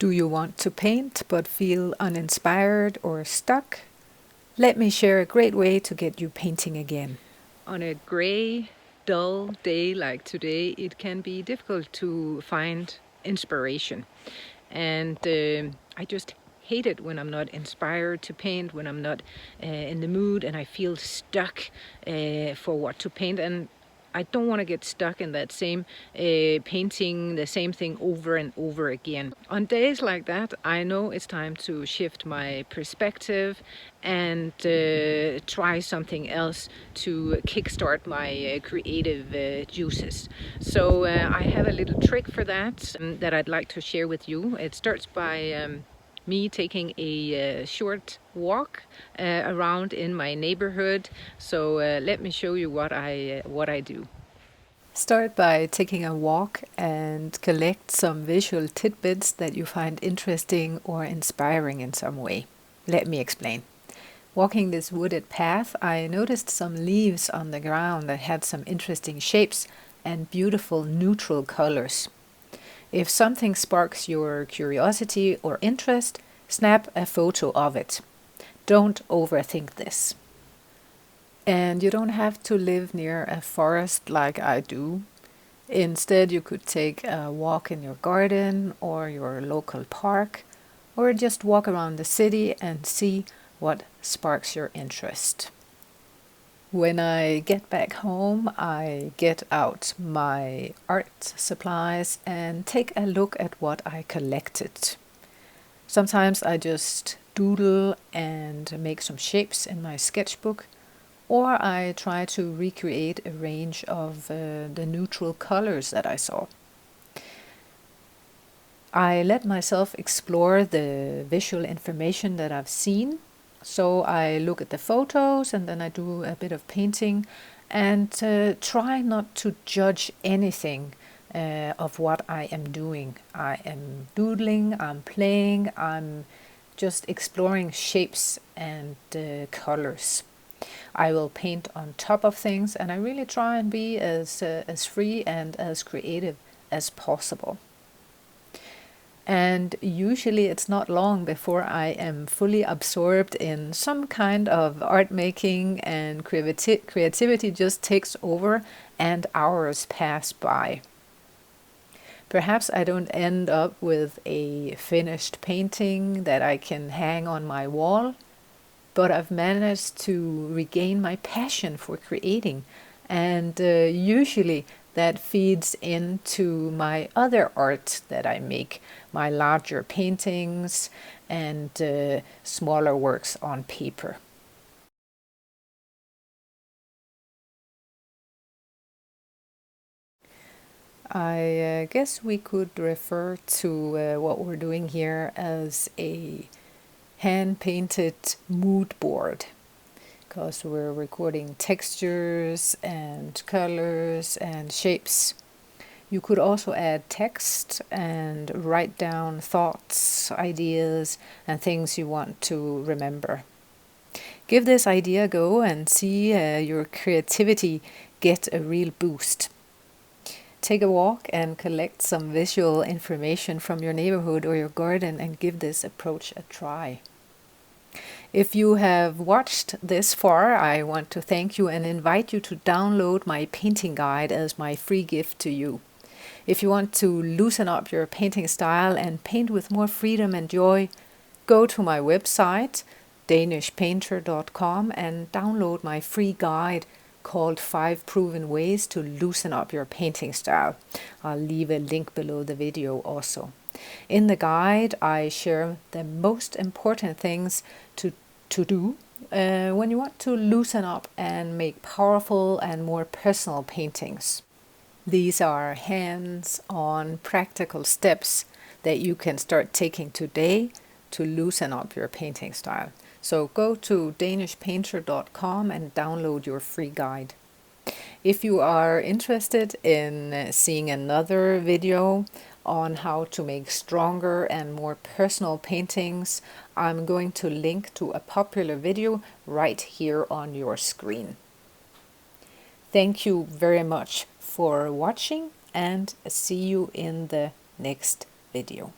Do you want to paint but feel uninspired or stuck? Let me share a great way to get you painting again. On a gray, dull day like today, it can be difficult to find inspiration. And I just hate it when I'm not inspired to paint, when I'm not in the mood and I feel stuck for what to paint. And I don't want to get stuck in that same painting the same thing over and over again. On days like that, I know it's time to shift my perspective and try something else to kickstart my creative juices. So I have a little trick for that that I'd like to share with you. It starts by me taking a short walk around in my neighborhood. So let me show you what I do. Start by taking a walk and collect some visual tidbits that you find interesting or inspiring in some way. Let me explain. Walking this wooded path, I noticed some leaves on the ground that had some interesting shapes and beautiful neutral colors. If something sparks your curiosity or interest, snap a photo of it. Don't overthink this. And you don't have to live near a forest like I do. Instead, you could take a walk in your garden or your local park, or just walk around the city and see what sparks your interest. When I get back home, I get out my art supplies and take a look at what I collected. Sometimes I just doodle and make some shapes in my sketchbook, or I try to recreate a range of the neutral colors that I saw. I let myself explore the visual information that I've seen. So I look at the photos and then I do a bit of painting and try not to judge anything of what I am doing. I am doodling, I'm playing, I'm just exploring shapes and colors. I will paint on top of things and I really try and be as free and as creative as possible. And usually it's not long before I am fully absorbed in some kind of art making and creativity just takes over and hours pass by. Perhaps I don't end up with a finished painting that I can hang on my wall, but I've managed to regain my passion for creating, and usually that feeds into my other art that I make, my larger paintings and smaller works on paper. I guess we could refer to what we're doing here as a hand-painted mood board, because we're recording textures and colors and shapes. You could also add text and write down thoughts, ideas, and things you want to remember. Give this idea a go and see your creativity get a real boost. Take a walk and collect some visual information from your neighborhood or your garden and give this approach a try. If you have watched this far, I want to thank you and invite you to download my painting guide as my free gift to you. If you want to loosen up your painting style and paint with more freedom and joy, go to my website, danishpainter.com, and download my free guide called 5 Proven Ways to Loosen Up Your Painting Style. I'll leave a link below the video also. In the guide, I share the most important things to do when you want to loosen up and make powerful and more personal paintings. These are hands-on practical steps that you can start taking today to loosen up your painting style. So go to danishpainter.com and download your free guide. If you are interested in seeing another video on how to make stronger and more personal paintings, I'm going to link to a popular video right here on your screen. Thank you very much for watching and see you in the next video.